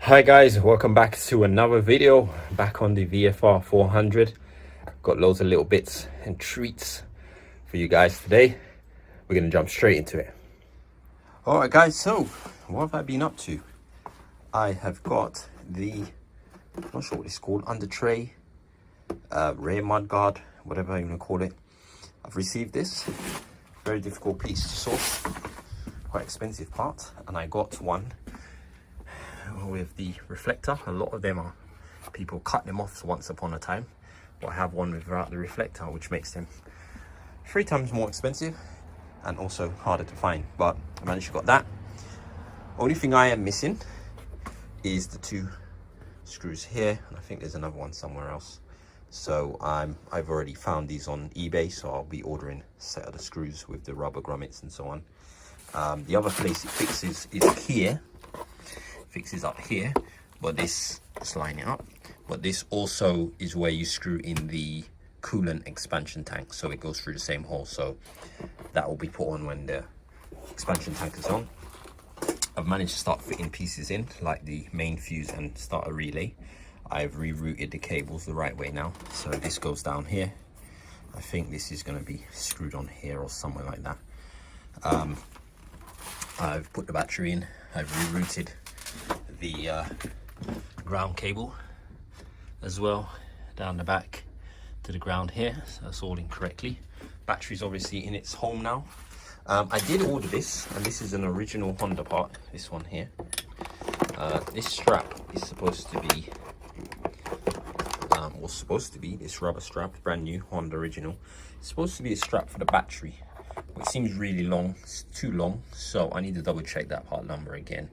Hi guys, welcome back to another video, back on the VFR400. Got loads of little bits and treats for you guys today. We're gonna jump straight into it. All right guys, so what have I been up to? I have got the, I'm not sure what it's called, under tray, rear mud guard, whatever you want to call it. I've received this, very difficult piece to source, quite expensive part, and I got one with the reflector. A lot of them are, people cut them off once upon a time, but I have one without the reflector, which makes them 3 times more expensive and also harder to find, but I managed to got that. Only thing I am missing is the 2 screws here, and I think there's another one somewhere else. So I've already found these on eBay, so I'll be ordering a set of the screws with the rubber grommets and so on. The other place it fixes is here, fixes up here, but this, just line it up, but this also is where you screw in the coolant expansion tank, so it goes through the same hole, so that will be put on when the expansion tank is on. I've managed to start fitting pieces in, like the main fuse and starter relay. I've rerouted the cables the right way now, so this goes down here. I think this is going to be screwed on here or somewhere like that. I've put the battery in, I've rerouted the ground cable as well down the back to the ground here, so that's all in correctly. Battery's obviously in its home now. I did order this, and this is an original Honda part, this one here. This strap is supposed to be this rubber strap, brand new Honda original. It's supposed to be a strap for the battery, but it seems really long, it's too long, so I need to double check that part number again.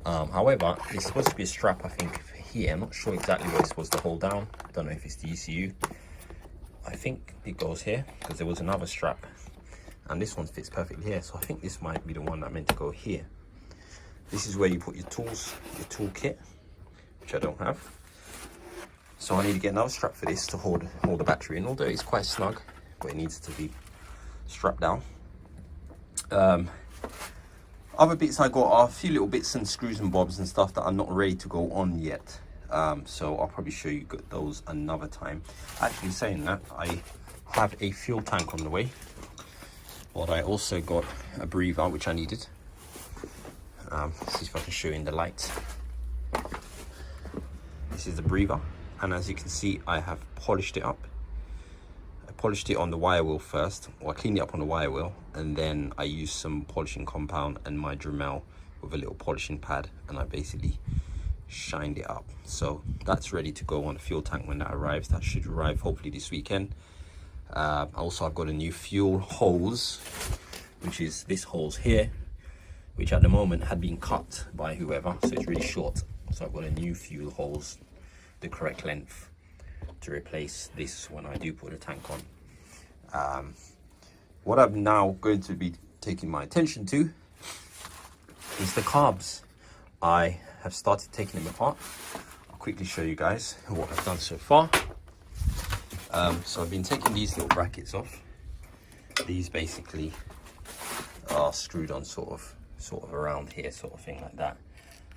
However, it's supposed to be a strap, I think, for here. I'm not sure exactly what it's supposed to hold down. I don't know if it's the ECU. I think it goes here, because there was another strap, and this one fits perfectly here, so I think this might be the one that meant to go here. This is where you put your tools, your tool kit, which I don't have. So I need to get another strap for this to hold the battery in, although it's quite snug, but it needs to be strapped down. Other bits I got are a few little bits and screws and bobs and stuff that are not ready to go on yet. So I'll probably show you those another time. Actually, saying that, I have a fuel tank on the way, but I also got a breather, which I needed. See if I can show you in the light. This is the breather, and as you can see, I have polished it up. I polished it on the wire wheel first, or I cleaned it up on the wire wheel, and then I used some polishing compound and my Dremel with a little polishing pad, and I basically shined it up. So that's ready to go on the fuel tank when that arrives. That should arrive hopefully this weekend. Also, I've got a new fuel hose, which is this hose here, which at the moment had been cut by whoever, so it's really short. So I've got a new fuel hose, the correct length, to replace this when I do put a tank on. What I'm now going to be taking my attention to is the carbs. I have started taking them apart. I'll quickly show you guys what I've done so far. So I've been taking these little brackets off. These basically are screwed on sort of around here, sort of thing like that.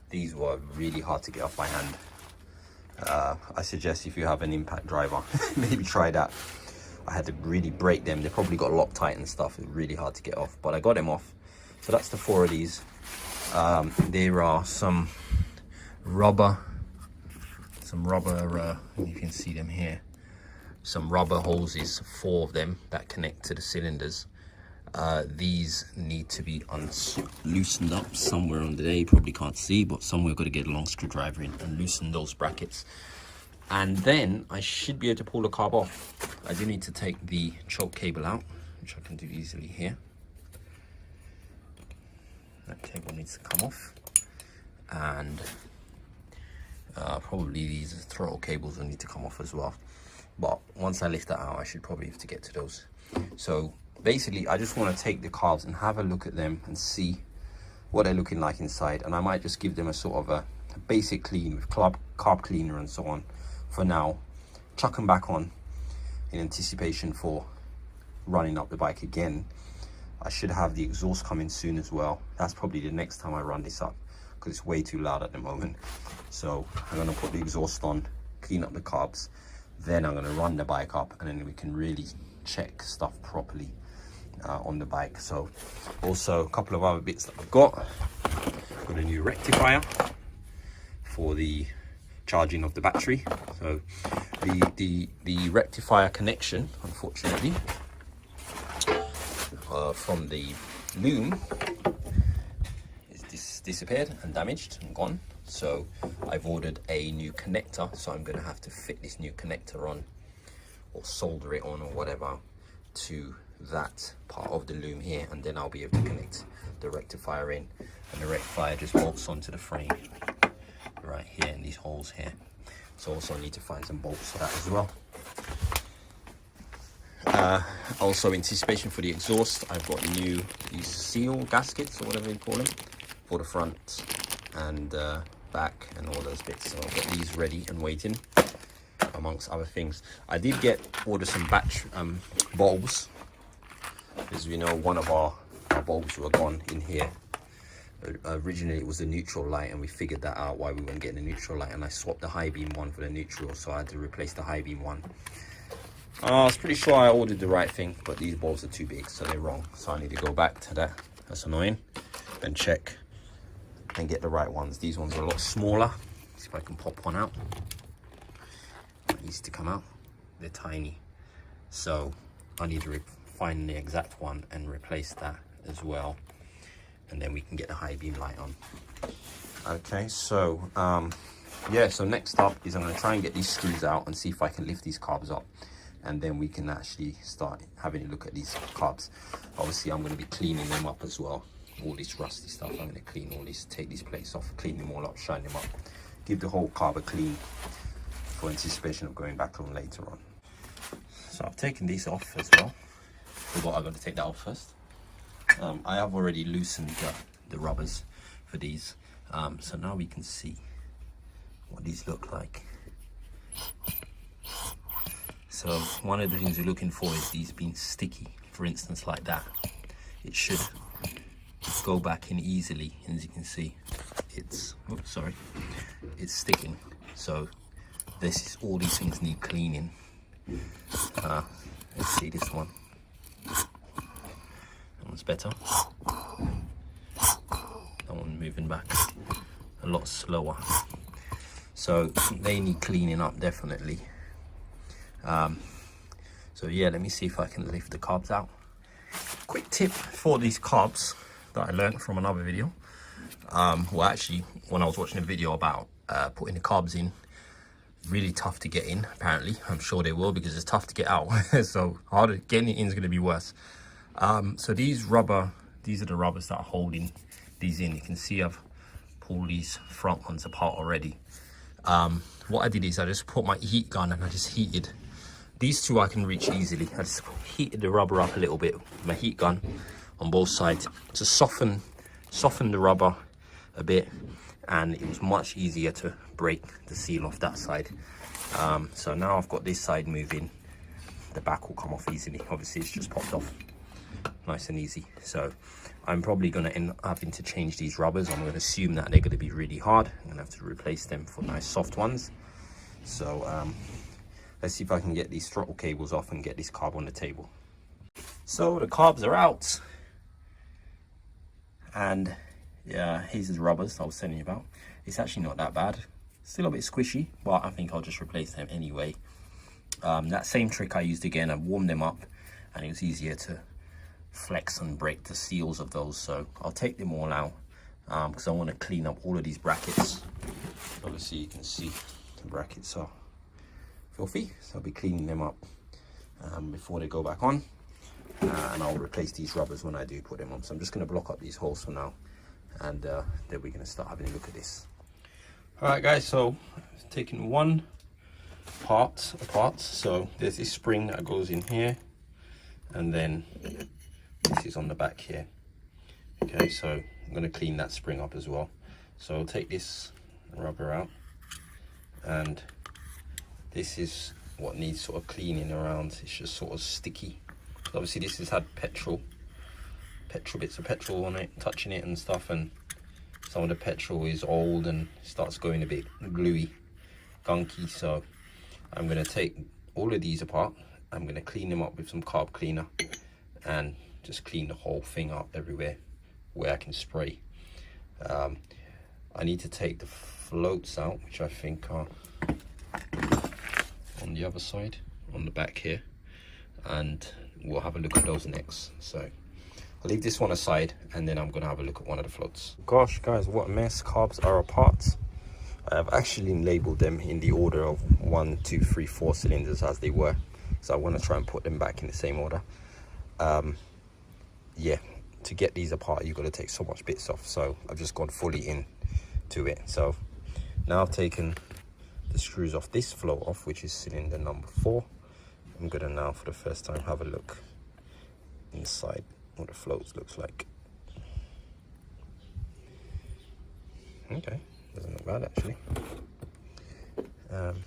These were really hard to get off by hand. I suggest if you have an impact driver, maybe try that. I had to really break them. They probably got Loctite and stuff. It's really hard to get off, but I got them off. So that's the 4 of these. There are some rubber, you can see them here. Some rubber hoses, 4 of them that connect to the cylinders. These need to be loosened up somewhere on the day. You probably can't see, but somewhere I've got to get a long screwdriver in and loosen those brackets. And then I should be able to pull the carb off. I do need to take the choke cable out, which I can do easily here. That cable needs to come off. And probably these throttle cables will need to come off as well. But once I lift that out, I should probably have to get to those. So basically, I just want to take the carbs and have a look at them and see what they're looking like inside. And I might just give them a sort of a basic clean with carb cleaner and so on for now. Chuck them back on in anticipation for running up the bike again. I should have the exhaust coming soon as well. That's probably the next time I run this up, because it's way too loud at the moment. So I'm going to put the exhaust on, clean up the carbs, then I'm going to run the bike up, and then we can really check stuff properly on the bike. So also a couple of other bits that I've got a new rectifier for the charging of the battery. So the rectifier connection, unfortunately, from the loom is disappeared and damaged and gone. So I've ordered a new connector, so I'm going to have to fit this new connector on, or solder it on, or whatever, to that part of the loom here, and then I'll be able to connect the rectifier in, and the rectifier just bolts onto the frame right here in these holes here. So also I need to find some bolts for that as well. Also, anticipation for the exhaust, I've got these seal gaskets, or whatever you call them, for the front and back and all those bits. So I've got these ready and waiting, amongst other things. I did order some batch bulbs, because we know one of our bulbs were gone in here. Originally it was the neutral light, and we figured that out why we weren't getting the neutral light, and I swapped the high beam one for the neutral, so I had to replace the high beam one. I was pretty sure I ordered the right thing, but these bulbs are too big, so they're wrong. So I need to go back to that. That's annoying. And check and get the right ones. These ones are a lot smaller. See if I can pop one out. Easy to come out. They're tiny. So I need to find the exact one and replace that as well. And then we can get the high beam light on. Okay, so yeah, so next up is I'm going to try and get these screws out and see if I can lift these carbs up, and then we can actually start having a look at these carbs. Obviously I'm going to be cleaning them up as well. All this rusty stuff, I'm going to clean all this, take these plates off, clean them all up, shine them up, give the whole carb a clean for anticipation of going back on later on. So I've taken these off as well. Forgot I've got to take that off first. I have already loosened the rubbers for these, so now we can see what these look like. So one of the things we're looking for is these being sticky. For instance, like that, it should go back in easily. And as you can see, it's sticking. So this is, all these things need cleaning. Let's see this one. That one's better. That one moving back a lot slower. So they need cleaning up, definitely. So yeah, let me see if I can lift the carbs out. Quick tip for these carbs that I learned from another video. Well, actually, when I was watching a video about putting the carbs in, really tough to get in, apparently. I'm sure they will, because it's tough to get out. So harder getting it in is going to be worse. So these are the rubbers that are holding these in. You can see I've pulled these front ones apart already. What I did is I just put my heat gun and I just heated. These two I can reach easily. I just heated the rubber up a little bit with my heat gun on both sides to soften the rubber a bit, and it was much easier to break the seal off that side. So now I've got this side moving, the back will come off easily. Obviously it's just popped off nice and easy. So I'm probably going to end up having to change these rubbers. I'm going to assume that they're going to be really hard. I'm going to have to replace them for nice soft ones. So let's see if I can get these throttle cables off and get this carb on the table. So the carbs are out, and yeah, here's the rubbers I was telling you about. It's actually not that bad. Still a bit squishy, but I think I'll just replace them anyway. That same trick I used again, I warmed them up and it was easier to flex and break the seals of those. So I'll take them all out because I want to clean up all of these brackets. Obviously you can see the brackets are filthy, so I'll be cleaning them up before they go back on, and I'll replace these rubbers when I do put them on. So I'm just going to block up these holes for now, and then we're going to start having a look at this. Alright guys, so taking one part apart. So there's this spring that goes in here, and then this is on the back here. Okay, so I'm going to clean that spring up as well. So I'll take this rubber out, and this is what needs sort of cleaning around. It's just sort of sticky. Obviously this has had petrol bits of petrol on it, touching it and stuff, and some of the petrol is old and starts going a bit gluey, gunky. So I'm going to take all of these apart. I'm going to clean them up with some carb cleaner and just clean the whole thing up everywhere where I can spray. I need to take the floats out, which I think are on the other side, on the back here, and we'll have a look at those next. So I'll leave this one aside and then I'm going to have a look at one of the floats. Gosh guys, what a mess. Carbs are apart. I've actually labeled them in the order of 1, 2, 3, 4 cylinders as they were, so I want to try and put them back in the same order. Yeah, to get these apart you've got to take so much bits off, so I've just gone fully into it. So now I've taken the screws off this float off, which is cylinder number 4. I'm gonna now for the first time have a look inside what the floats looks like. Okay, doesn't look bad actually. And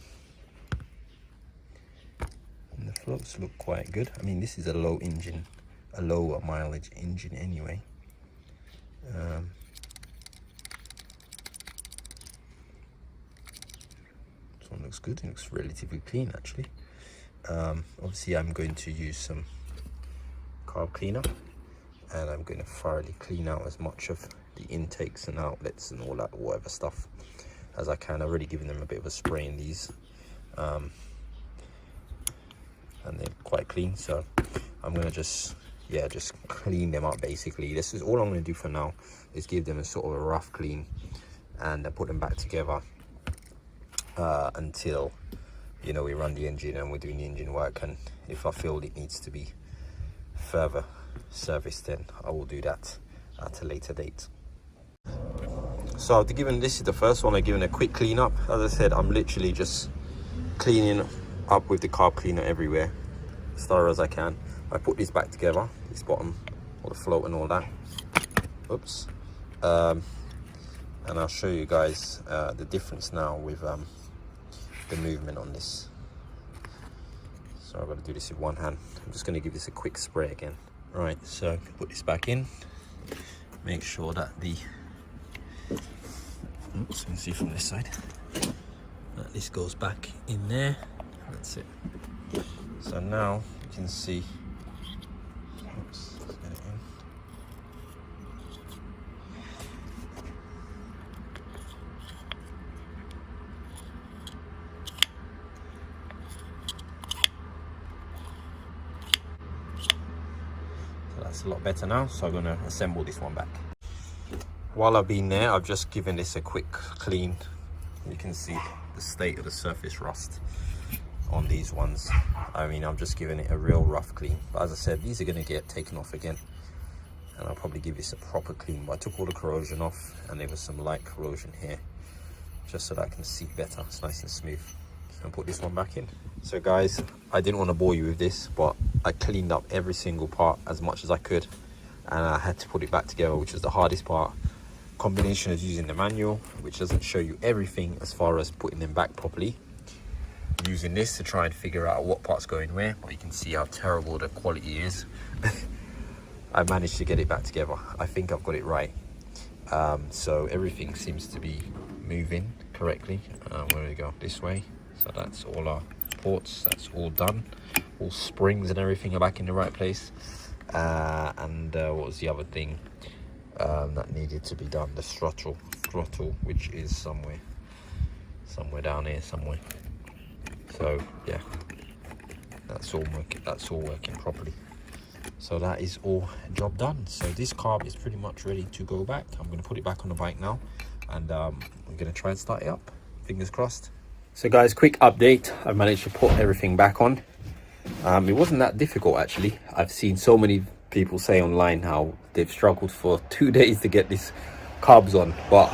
the floats look quite good. I mean, this is a lower mileage engine anyway. This one looks good. It looks relatively clean actually. Obviously I'm going to use some carb cleaner and I'm going to thoroughly clean out as much of the intakes and outlets and all that whatever stuff as I can. I've already given them a bit of a spray in these, and they're quite clean, so I'm going to just clean them up basically. This is all I'm going to do for now, is give them a sort of a rough clean and put them back together until, you know, we run the engine and we're doing the engine work, and if I feel it needs to be further serviced, then I will do that at a later date. So this is the first one. I've given a quick clean up. As I said, I'm literally just cleaning up with the carb cleaner everywhere as thorough as I can. I put this back together, this bottom, all the float and all that. Oops. And I'll show you guys the difference now with the movement on this. So I've got to do this with one hand. I'm just going to give this a quick spray again. Right, so put this back in. Make sure that oops, you can see from this side, that this goes back in there. That's it. So now you can see, oops, let's get it in. So that's a lot better now, so I'm going to assemble this one back. While I've been there, I've just given this a quick clean. You can see the state of the surface rust on these ones. I mean, I'm just giving it a real rough clean. But as I said, these are going to get taken off again, and I'll probably give this a proper clean. But I took all the corrosion off, and there was some light corrosion here, just so that I can see better. It's nice and smooth. So I'll put this one back in. So guys, I didn't want to bore you with this, but I cleaned up every single part as much as I could, and I had to put it back together, which was the hardest part. Combination of using the manual, which doesn't show you everything as far as putting them back properly, using this to try and figure out what part's going where, but you can see how terrible the quality is. I managed to get it back together. I think I've got it right. So everything seems to be moving correctly. Where do we go? This way. So that's all our ports, that's all done. All springs and everything are back in the right place. And what was the other thing that needed to be done? The throttle, which is somewhere down here somewhere. So yeah, that's all working properly. So that is all job done. So this carb is pretty much ready to go back. I'm going to put it back on the bike now, and I'm going to try and start it up. Fingers crossed. So guys, quick update. I managed to put everything back on. It wasn't that difficult actually. I've seen so many people say online how they've struggled for 2 days to get these carbs on, but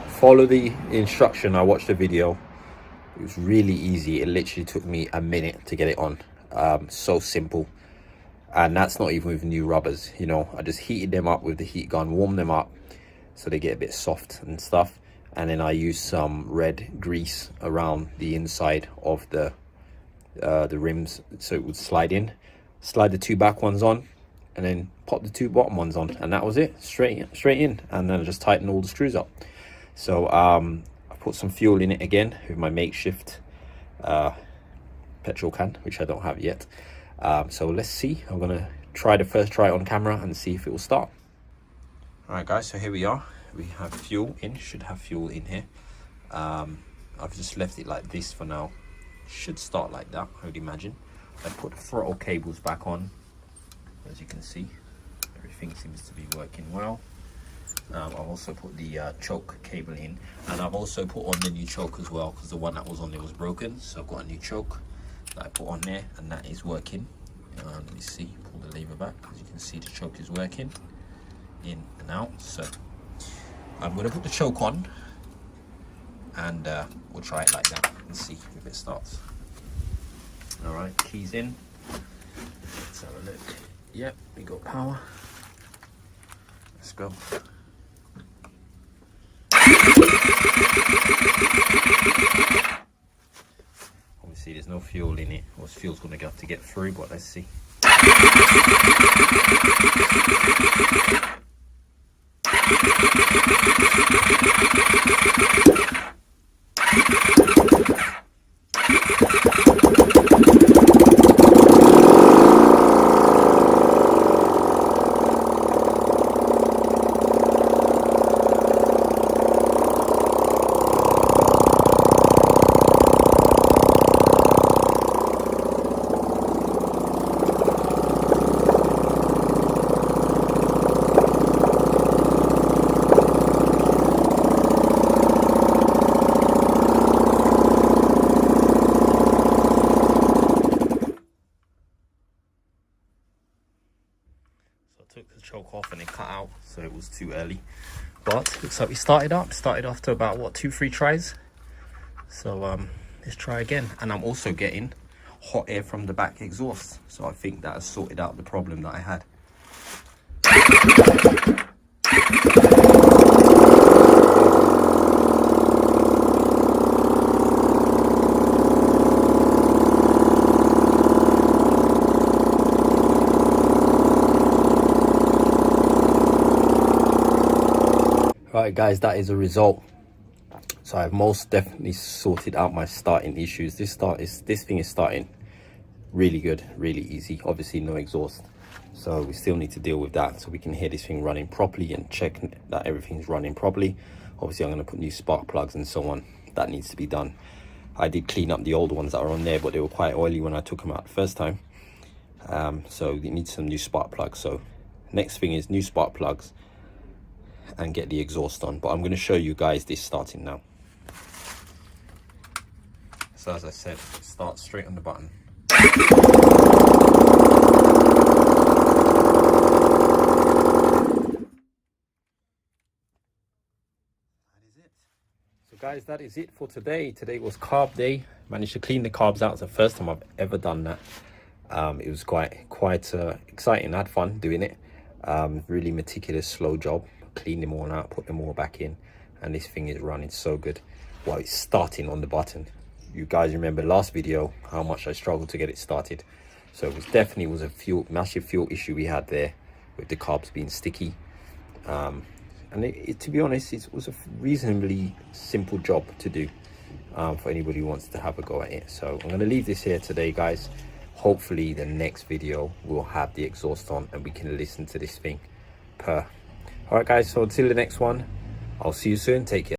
follow the instruction. I watched the video. It was really easy. It literally took me a minute to get it on. So simple. And that's not even with new rubbers, you know. I just heated them up with the heat gun, warmed them up so they get a bit soft and stuff, and then I used some red grease around the inside of the rims so it would slide in. Slide the two back ones on, and then pop the 2 bottom ones on, and that was it. Straight in, and then I just tighten all the screws up. So I put some fuel in it again with my makeshift petrol can, which I don't have yet. So let's see. I'm gonna try it on camera and see if it will start. All right, guys, so here we are. We have fuel in, should have fuel in here. I've just left it like this for now. Should start like that, I would imagine. I put the throttle cables back on. As you can see, everything seems to be working well. I've also put the choke cable in, and I've also put on the new choke as well, because the one that was on there was broken. So I've got a new choke that I put on there, and that is working. Let me see, pull the lever back. As you can see, the choke is working in and out. So I'm going to put the choke on, and we'll try it like that and see if it starts. All right, keys in. Let's have a look. Yep, we got power. Let's go. Obviously there's no fuel in it, or fuel's going to have to get through, but let's see. Took the choke off and it cut out, so it was too early, but looks like we started off to about what, 2-3 tries. So let's try again. And I'm also getting hot air from the back exhaust, so I think that has sorted out the problem that I had. Right, guys, that is a result. So I've most definitely sorted out my starting issues. This thing is starting really good, really easy. Obviously no exhaust, so we still need to deal with that, so we can hear this thing running properly and check that everything's running properly. Obviously I'm going to put new spark plugs and so on. That needs to be done. I did clean up the old ones that are on there, but they were quite oily when I took them out the first time. So we need some new spark plugs. So next thing is new spark plugs and get the exhaust on, but I'm going to show you guys this starting now. So as I said, start straight on the button. So guys, that is it for today. Today was carb day. Managed to clean the carbs out. It's the first time I've ever done that. It was quite exciting. I had fun doing it. Really meticulous, slow job. Clean them all out, put them all back in, and this thing is running so good while it's starting on the button. You guys remember last video how much I struggled to get it started, so it was definitely a massive fuel issue we had there with the carbs being sticky. And to be honest, it was a reasonably simple job to do for anybody who wants to have a go at it. So I'm going to leave this here today, guys. Hopefully the next video will have the exhaust on and we can listen to this thing per. All right, guys, so until the next one, I'll see you soon. Take care.